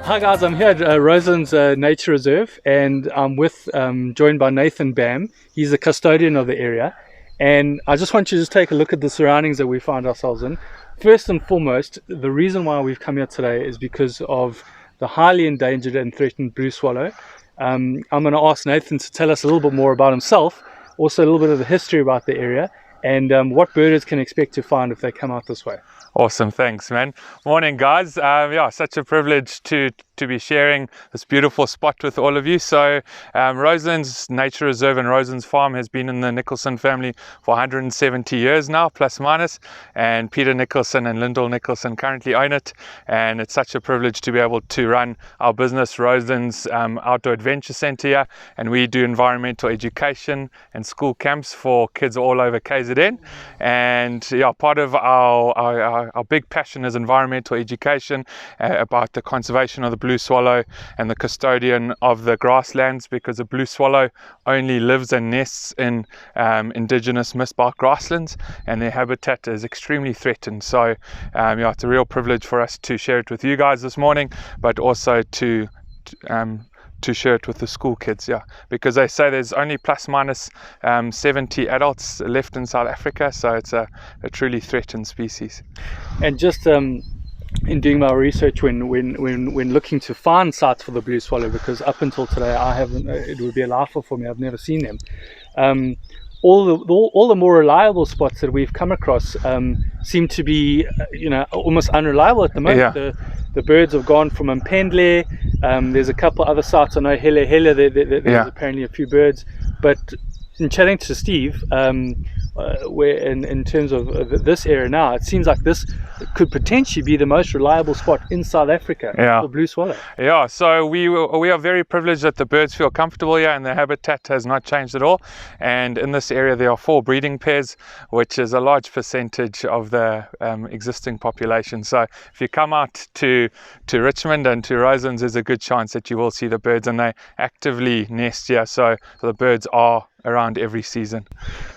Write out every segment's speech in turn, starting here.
Hi guys, I'm here at Roselands Nature Reserve, and I'm joined by Nathan Bam. He's the custodian of the area, and I just want you to just take a look at the surroundings that we find ourselves in. First and foremost, the reason why we've come here today is because of the highly endangered and threatened blue swallow. I'm going to ask Nathan to tell us a little bit more about himself, also a little bit of the history about the area, and what birders can expect to find if they come out this way. Awesome, thanks man. Morning guys. Yeah, such a privilege to be sharing this beautiful spot with all of you. So Roselands Nature Reserve and Roselands Farm has been in the Nicholson family for 170 years now, plus minus, and Peter Nicholson and Lyndall Nicholson currently own it, and it's such a privilege to be able to run our business, Roselands Outdoor Adventure Centre here, and we do environmental education and school camps for kids all over KZN. And yeah, part of our big passion is environmental education about the conservation of the blue swallow and the custodian of the grasslands, because the blue swallow only lives and nests in indigenous mistbark grasslands, and their habitat is extremely threatened. So yeah, it's a real privilege for us to share it with you guys this morning, but also to share it with the school kids, yeah, because they say there's only plus minus 70 adults left in South Africa, so it's a truly threatened species. And just in doing my research, when looking to find sites for the blue swallow, because up until today I haven't, it would be a lifer for me, I've never seen them. All the more reliable spots that we've come across seem to be, almost unreliable at the moment. Yeah. The birds have gone from Mpendle. There's a couple other sites. I know Hele there's apparently a few birds, but in chatting to Steve, where in terms of this area now, it seems like this could potentially be the most reliable spot in South Africa for blue swallow. Yeah, so we are very privileged that the birds feel comfortable here and their habitat has not changed at all. And in this area there are 4 breeding pairs, which is a large percentage of the existing population. So if you come out to Richmond and to Roselands, there's a good chance that you will see the birds, and they actively nest here. So the birds are around every season.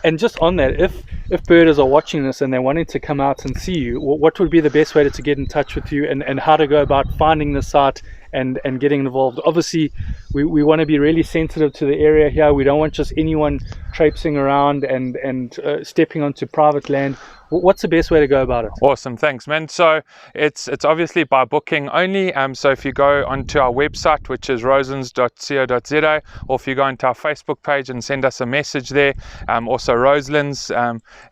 And just on that, if birders are watching this and they're wanting to come out and see you, what would be the best way to get in touch with you, and how to go about finding the site and getting involved? Obviously we want to be really sensitive to the area here. We don't want just anyone traipsing around and stepping onto private land. What's the best way to go about it? Awesome, thanks man. So it's obviously by booking only. So if you go onto our website, which is roselands.co.za, or if you go onto our Facebook page and send us a message there, also Roselands,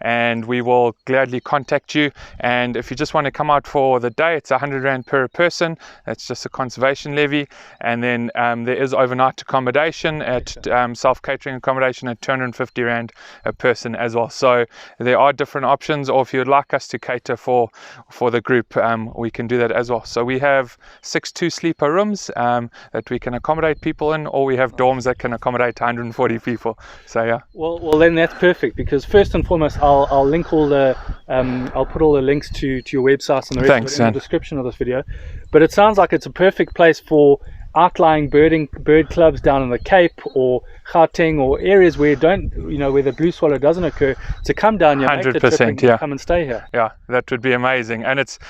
and we will gladly contact you. And if you just want to come out for the day, it's 100 Rand per person. That's just a conservation levy. And then there is overnight accommodation at self-catering accommodation at 250 Rand a person as well. So there are different options, or if you'd like us to cater for the group, we can do that as well. So we have 6 2-sleeper rooms that we can accommodate people in, or we have dorms that can accommodate 140 people. So yeah. Well then that's perfect, because first and foremost I'll link all the I'll put all the links to your websites and the rest of it in the description of this video. But it sounds like it's a perfect place for outlying bird clubs down in the Cape or Gauteng, or areas where where the blue swallow doesn't occur, to come down here, 100%, yeah, come and stay here. Yeah, that would be amazing. And it's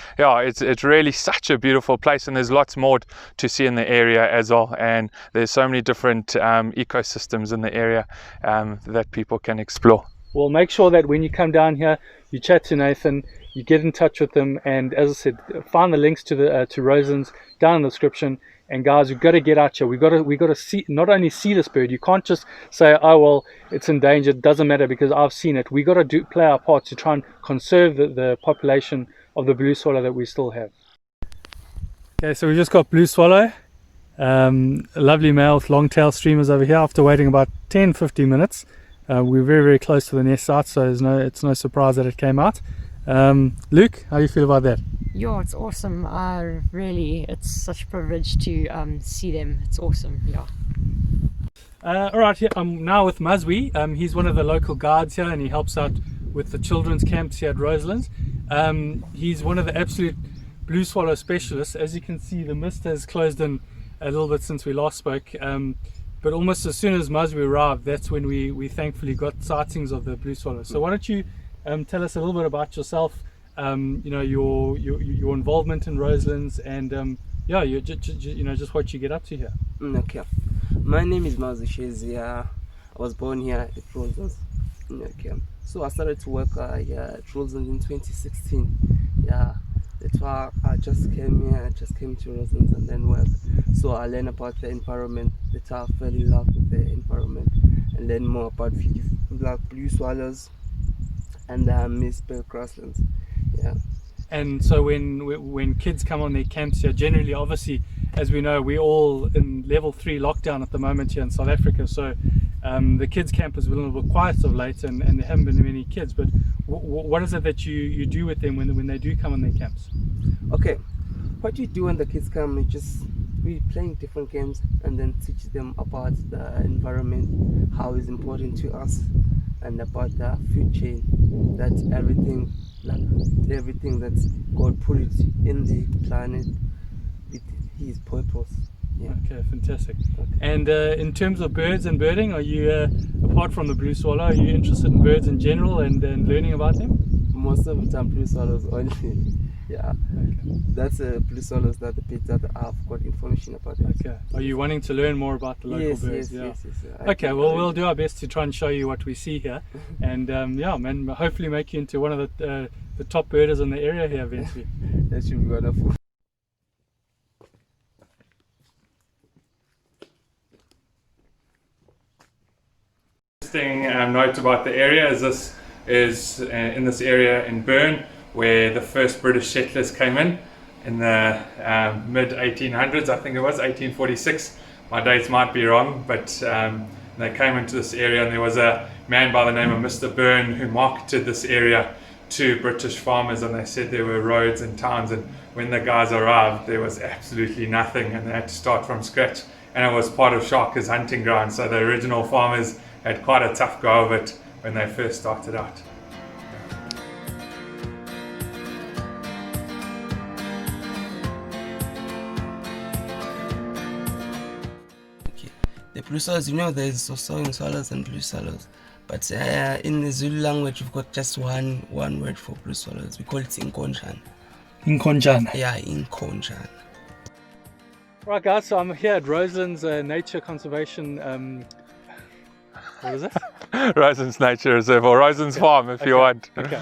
really such a beautiful place, and there's lots more to see in the area as well, and there's so many different ecosystems in the area that people can explore. Well, make sure that when you come down here, you chat to Nathan, you get in touch with him, and as I said, find the links to Roselands down in the description. And guys, we've got to get out here. We've got to see, not only see this bird. You can't just say, oh well, it's endangered, doesn't matter because I've seen it. We've got to play our part to try and conserve the population of the blue swallow that we still have. Okay, so we just got blue swallow, a lovely male with long tail streamers over here. After waiting about 10-15 minutes, we're very, very close to the nest site, so it's no surprise that it came out. Luke, how do you feel about that? Yeah, it's awesome. It's such a privilege to see them. It's awesome. Yeah. Alright, here I'm now with Mazwi. He's one of the local guards here, and he helps out with the children's camps here at Roselands. He's one of the absolute blue swallow specialists. As you can see, the mist has closed in a little bit since we last spoke, but almost as soon as Mazwi arrived, that's when we thankfully got sightings of the blue swallow. So why don't you tell us a little bit about yourself, your involvement in Roselands, and yeah, just what you get up to here. Okay. My name is Mazwi Shezi. I was born here at Roselands. Okay. So I started to work here at Roselands in 2016. Yeah. That's why I just came here. I just came to Roselands and then work. So I learned about the environment. That's how I fell in love with the environment and learn more about fish like blue swallows and mist-belt grasslands. Yeah. And so when kids come on their camps here, generally, obviously, as we know, we're all in level 3 lockdown at the moment here in South Africa. So the kids camp has been a little bit quiet of late, and there haven't been many kids. But what is it that you do with them when they do come on their camps? Okay, what you do when the kids come is we playing different games and then teach them about the environment, how it's important to us, and about the food chain. That's everything, like everything that God put it in the planet with His purpose. Yeah. Okay, fantastic. Okay. And in terms of birds and birding, are you, apart from the blue swallow, are you interested in birds in general and learning about them? Most of the time, blue swallows only. Yeah. Okay. That's blue swallows that the bits that I've got information about it. Okay. Are you wanting to learn more about the local birds? Yes. Okay, well, we'll do our best to try and show you what we see here, and yeah, man, hopefully make you into one of the top birders in the area here eventually. That should be wonderful. Interesting note about the area is this is in this area in Bern where the first British settlers came in the mid 1800s. I think it was 1846. My dates might be wrong, but they came into this area, and there was a man by the name of Mr. Byrne who marketed this area to British farmers, and they said there were roads and towns, and when the guys arrived there was absolutely nothing and they had to start from scratch, and it was part of Shark's hunting ground, so the original farmers had quite a tough go of it when they first started out. The blue swallows, there's sawing swallows and blue swallows, but in the Zulu language we've got just one word for blue swallows. We call it inkonjan. Inkonjan. Yeah, inkonjan. Right, guys, so I'm here at Roselands Nature Conservation, what is it? Roselands Nature Reserve, or Roselands Farm if you want. Okay.